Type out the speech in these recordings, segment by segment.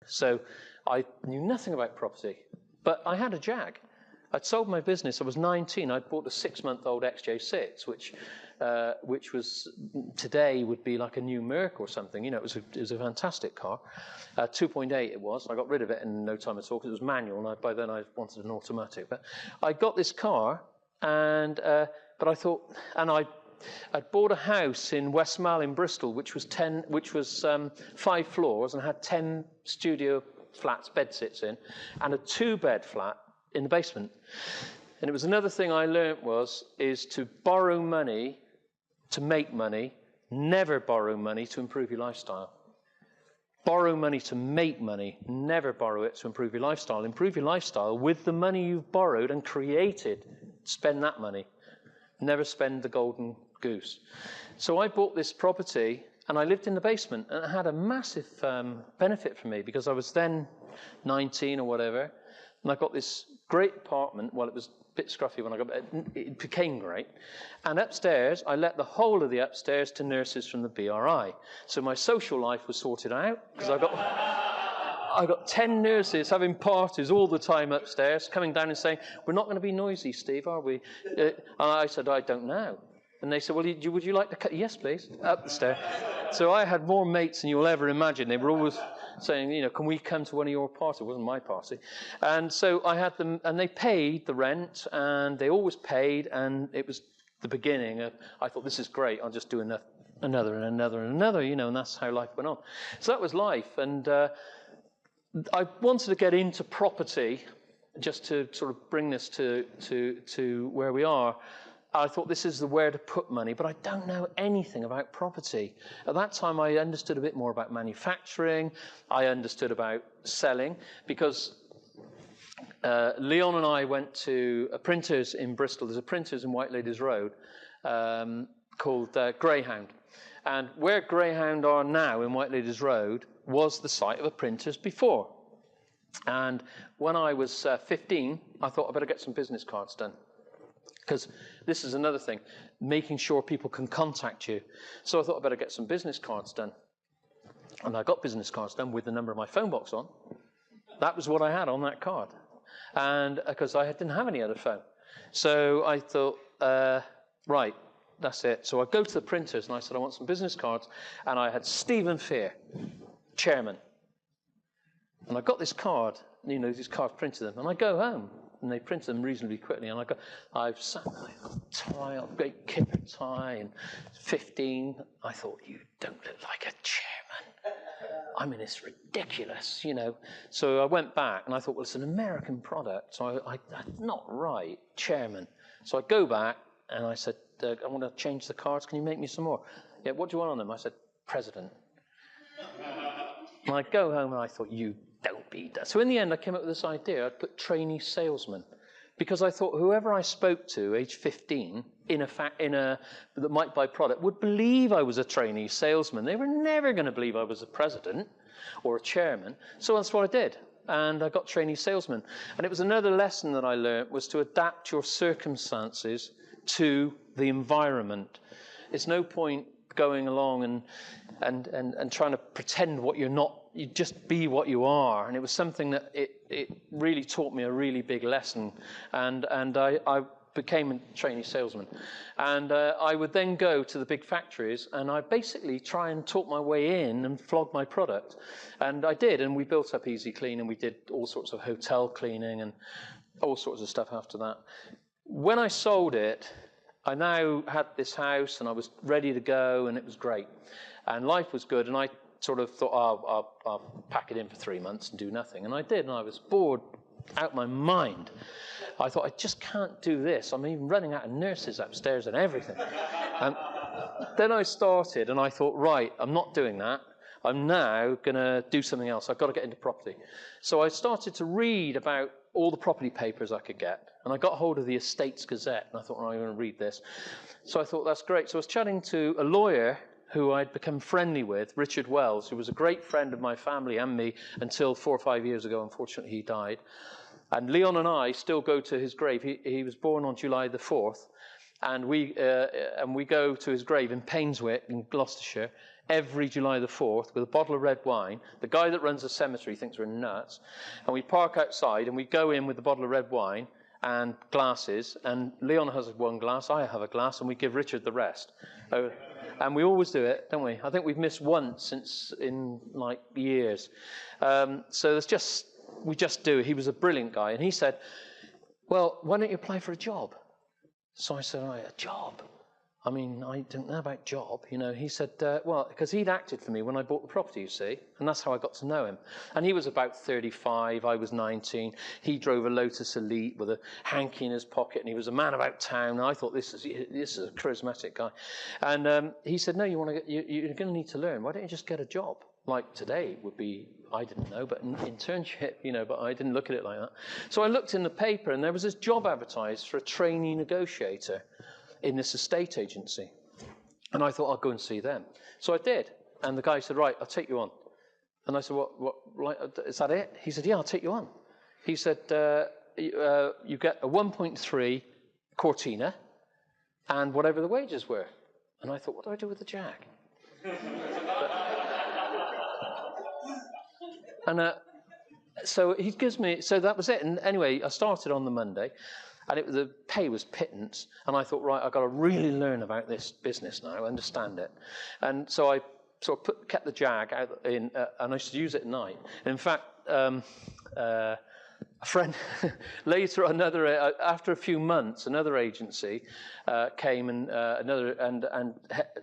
So I knew nothing about property, but I had a jag. I'd sold my business. I was 19. I'd bought a 6-month-old XJ6, which was today would be like a new Merc or something. You know, it was a fantastic car. 2.8 it was. I got rid of it in no time at all because it was manual, and by then I wanted an automatic. But I got this car, and but I thought, and I'd bought a house in West Mall in Bristol, which was 5 floors and had 10 studio flats, bedsits in, and a 2-bed flat in the basement. And it was another thing I learnt is to borrow money to make money, never borrow money to improve your lifestyle. Borrow money to make money, never borrow it to improve your lifestyle. Improve your lifestyle with the money you've borrowed and created. Spend that money. Never spend the golden goose. So I bought this property and I lived in the basement, and it had a massive benefit for me because I was then 19 or whatever, and I got this great apartment. Well, it was a bit scruffy when I got it. It became great. And upstairs, I let the whole of the upstairs to nurses from the BRI. So my social life was sorted out because I got 10 nurses having parties all the time upstairs, coming down and saying, "We're not going to be noisy, Steve, are we?" And I said, "I don't know." And they said, "Well, would you like to cut?" "Yes, please," up the stair. So I had more mates than you'll ever imagine. They were always saying, you know, "Can we come to one of your parties?" It wasn't my party. And so I had them, and they paid the rent, and they always paid, and it was the beginning of, I thought, this is great, I'll just do another and another, you know, and that's how life went on. So that was life, and I wanted to get into property just to sort of bring this to where we are. I thought this is the where to put money, but I don't know anything about property. At that time, I understood a bit more about manufacturing. I understood about selling because Leon and I went to a printers in Bristol. There's a printers in White Ladies Road called Greyhound. And where Greyhound are now in White Ladies Road was the site of a printers before. And when I was 15, I thought I better get some business cards done. Because this is another thing, making sure people can contact you. So I thought I better get some business cards done. And I got business cards done with the number of my phone box on. That was what I had on that card. And because I didn't have any other phone. So I thought, right, that's it. So I go to the printers and I said, I want some business cards. And I had Stephen Fear, chairman. And I got this card, you know, these cards printed them. And I go home. And they print them reasonably quickly. And I've sat with a tie, a great kipper tie, and 15. I thought, you don't look like a chairman. I mean, it's ridiculous, you know. So I went back, and I thought, well, it's an American product, so that's not right, chairman. So I go back, and I said, I want to change the cards. Can you make me some more? Yeah, what do you want on them? I said, president. And I go home, and I thought, you don't be that. So in the end, I came up with this idea. I'd put trainee salesman, because I thought whoever I spoke to, age 15, that might buy product, would believe I was a trainee salesman. They were never going to believe I was a president or a chairman. So that's what I did, and I got trainee salesman. And it was another lesson that I learned, was to adapt your circumstances to the environment. It's no point going along and trying to pretend what you're not. You just be what you are. And it was something that it really taught me a really big lesson. And I became a trainee salesman. And I would then go to the big factories, and I basically try and talk my way in and flog my product. And I did, and we built up Easy Clean, and we did all sorts of hotel cleaning and all sorts of stuff after that. When I sold it, I now had this house, and I was ready to go, and it was great. And life was good, and I sort of thought, oh, I'll pack it in for 3 months and do nothing. And I did, and I was bored out my mind. I thought, I just can't do this. I'm even running out of nurses upstairs and everything. And then I started, and I thought, right, I'm not doing that. I'm now going to do something else. I've got to get into property. So I started to read about all the property papers I could get. And I got hold of the Estates Gazette, and I thought, well, I'm going to read this. So I thought, that's great. So I was chatting to a lawyer who I'd become friendly with, Richard Wells, who was a great friend of my family and me until 4 or 5 years ago. Unfortunately, he died. And Leon and I still go to his grave. He was born on July the 4th. And we go to his grave in Painswick in Gloucestershire every July the 4th with a bottle of red wine. The guy that runs the cemetery thinks we're nuts. And we park outside and we go in with a bottle of red wine and glasses. And Leon has one glass, I have a glass, and we give Richard the rest. And we always do it, don't we? I think we've missed once since in like years. So we just do. He was a brilliant guy. And he said, well, why don't you apply for a job? So I said, a job? I mean, I don't know about job, you know. He said, well, because he'd acted for me when I bought the property, you see, and that's how I got to know him. And he was about 35, I was 19. He drove a Lotus Elite with a hanky in his pocket, and he was a man about town. And I thought, this is a charismatic guy. And he said, no, you're going to need to learn. Why don't you just get a job? Like today would be, I didn't know, but an internship, you know, but I didn't look at it like that. So I looked in the paper, and there was this job advertised for a trainee negotiator in this estate agency. And I thought, I'll go and see them. So I did. And the guy said, right, I'll take you on. And I said, what, is that it? He said, yeah, I'll take you on. He said, you get a 1.3 Cortina and whatever the wages were. And I thought, what do I do with the Jag? And so he gives me, so that was it. And anyway, I started on the Monday. And the pay was pittance. And I thought, right, I've got to really learn about this business now, understand it. And so I sort of kept the Jag out in, and I used to use it at night. And in fact, a friend later, after a few months, another agency came and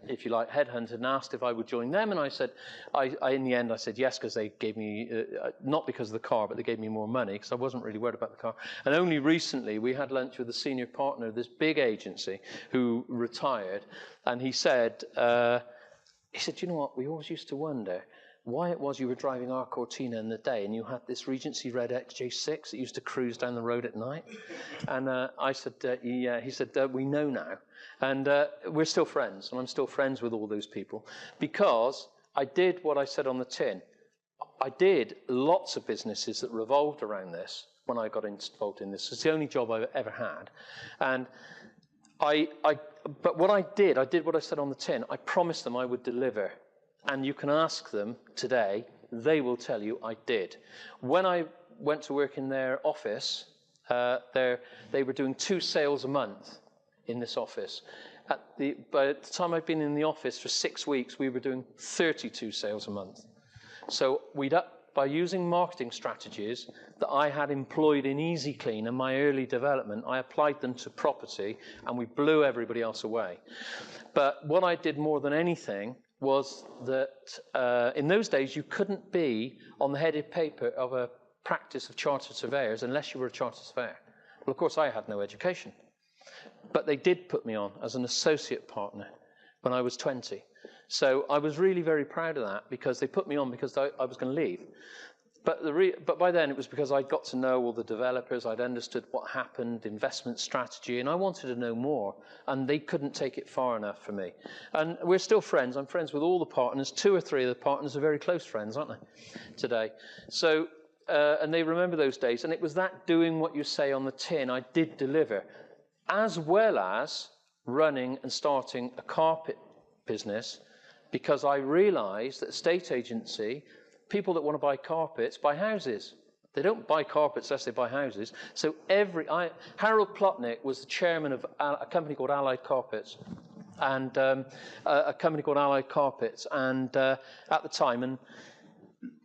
if you like, headhunted and asked if I would join them. And I said, in the end, I said yes, because they gave me, not because of the car, but they gave me more money, because I wasn't really worried about the car. And only recently, we had lunch with the senior partner of this big agency who retired. And he said, you know what, we always used to wonder why it was you were driving our Cortina in the day and you had this Regency Red XJ6 that used to cruise down the road at night. And I said, yeah. He said, we know now. And we're still friends, and I'm still friends with all those people because I did what I said on the tin. I did lots of businesses that revolved around this when I got involved in this. It's the only job I've ever had. And but what I did what I said on the tin. I promised them I would deliver. And you can ask them today, they will tell you I did. When I went to work in their office, they were doing 2 sales a month in this office. By the time I'd been in the office for 6 weeks, we were doing 32 sales a month. So by using marketing strategies that I had employed in Easy Clean in my early development, I applied them to property, and we blew everybody else away. But what I did more than anything was that in those days, you couldn't be on the headed paper of a practice of chartered surveyors unless you were a chartered surveyor. Well, of course, I had no education. But they did put me on as an associate partner when I was 20. So I was really very proud of that because they put me on because I was going to leave. But by then, it was because I'd got to know all the developers, I'd understood what happened, investment strategy, and I wanted to know more, and they couldn't take it far enough for me. And we're still friends. I'm friends with all the partners. 2 or 3 of the partners are very close friends, aren't they, today? So, and they remember those days, and it was that doing what you say on the tin I did deliver, as well as running and starting a carpet business, because I realized that estate agency, people that want to buy carpets buy houses. They don't buy carpets unless they buy houses. So Harold Plotnick was the chairman of a company called Allied Carpets, and at the time, and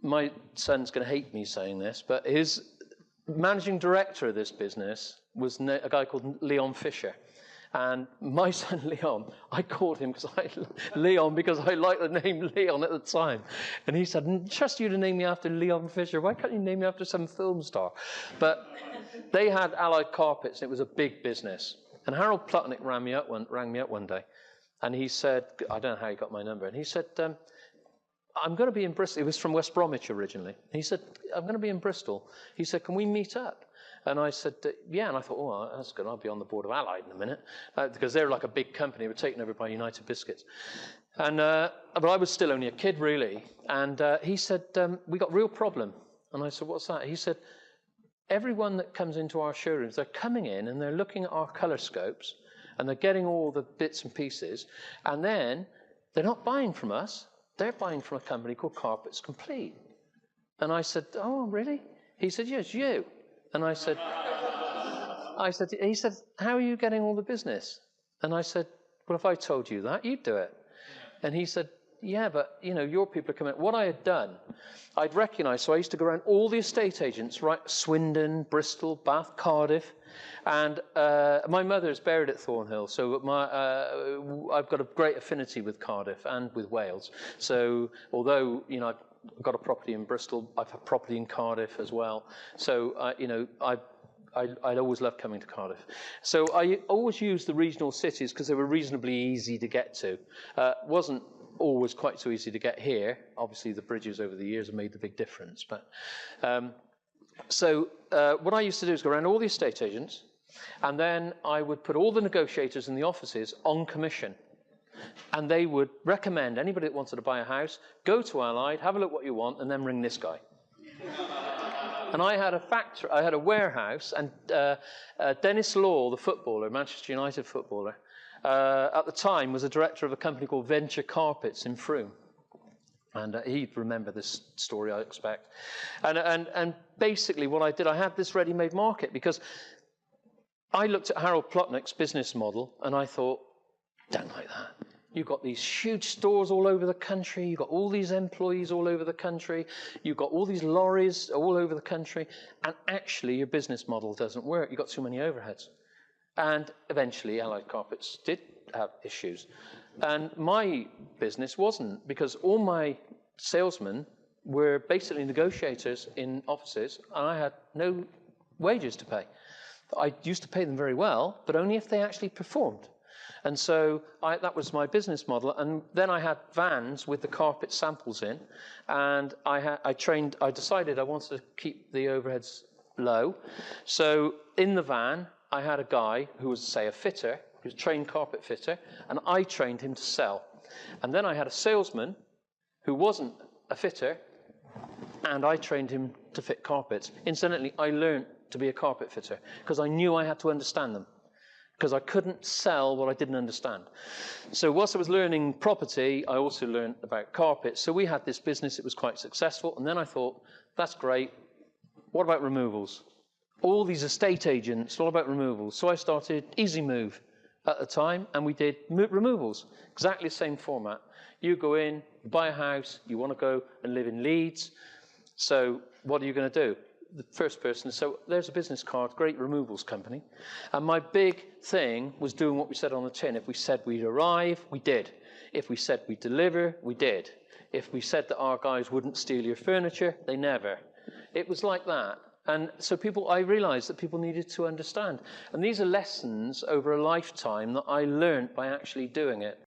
my son's going to hate me saying this, but his managing director of this business was a guy called Leon Fisher. And my son Leon, I called him Leon because I liked the name Leon at the time. And he said, trust you to name me after Leon Fisher. Why can't you name me after some film star? But they had Allied Carpets, and it was a big business. And Harold Plotnick rang me up one day. And he said, I don't know how he got my number. And he said, I'm going to be in Bristol. He was from West Bromwich originally. He said, I'm going to be in Bristol. He said, can we meet up? And I said, yeah. And I thought, oh, that's good. I'll be on the board of Allied in a minute. Because they're like a big company. We're taken over by United Biscuits. And, but I was still only a kid, really. And he said, we got a real problem. And I said, what's that? He said, everyone that comes into our showrooms, they're coming in and they're looking at our colour scopes and they're getting all the bits and pieces, and then they're not buying from us, they're buying from a company called Carpets Complete. And I said, oh, really? He said, yes, you. And he said, how are you getting all the business? And I said, well, if I told you that, you'd do it. And he said, yeah, but, your people are coming. What I had done, I'd recognised, so I used to go around all the estate agents, right, Swindon, Bristol, Bath, Cardiff, and my mother's buried at Thornhill, so I've got a great affinity with Cardiff and with Wales. So although, I've got a property in Bristol, I've had property in Cardiff as well. So, I'd always loved coming to Cardiff. So I always used the regional cities because they were reasonably easy to get to. Wasn't always quite so easy to get here. Obviously, the bridges over the years have made the big difference. But what I used to do is go around all the estate agents, and then I would put all the negotiators in the offices on commission. And they would recommend anybody that wanted to buy a house, go to Allied, have a look what you want, and then ring this guy. And I had a factory, I had a warehouse, and Dennis Law, the footballer, Manchester United footballer, at the time was a director of a company called Venture Carpets in Frome. And he'd remember this story, I expect. And basically what I did, I had this ready-made market because I looked at Harold Plotnick's business model and I thought, don't like that. You've got these huge stores all over the country. You've got all these employees all over the country. You've got all these lorries all over the country. And actually, your business model doesn't work. You've got too many overheads. And eventually, Allied Carpets did have issues. And my business wasn't, because all my salesmen were basically negotiators in offices, and I had no wages to pay. I used to pay them very well, but only if they actually performed. And so that was my business model. And then I had vans with the carpet samples in. And I decided I wanted to keep the overheads low. So in the van, I had a guy who was, say, a fitter, who was a trained carpet fitter, and I trained him to sell. And then I had a salesman who wasn't a fitter, and I trained him to fit carpets. Incidentally, I learned to be a carpet fitter because I knew I had to understand them, because I couldn't sell what I didn't understand. So whilst I was learning property, I also learned about carpets. So we had this business, it was quite successful, and then I thought, that's great, what about removals? All these estate agents, what about removals? So I started Easy Move at the time, and we did removals, exactly the same format. You go in, you buy a house, you want to go and live in Leeds, so what are you going to do? The first person, so there's a business card, great removals company. And my big thing was doing what we said on the tin. If we said we'd arrive, we did. If we said we'd deliver, we did. If we said that our guys wouldn't steal your furniture, they never. It was like that. And so I realized that people needed to understand. And these are lessons over a lifetime that I learned by actually doing it.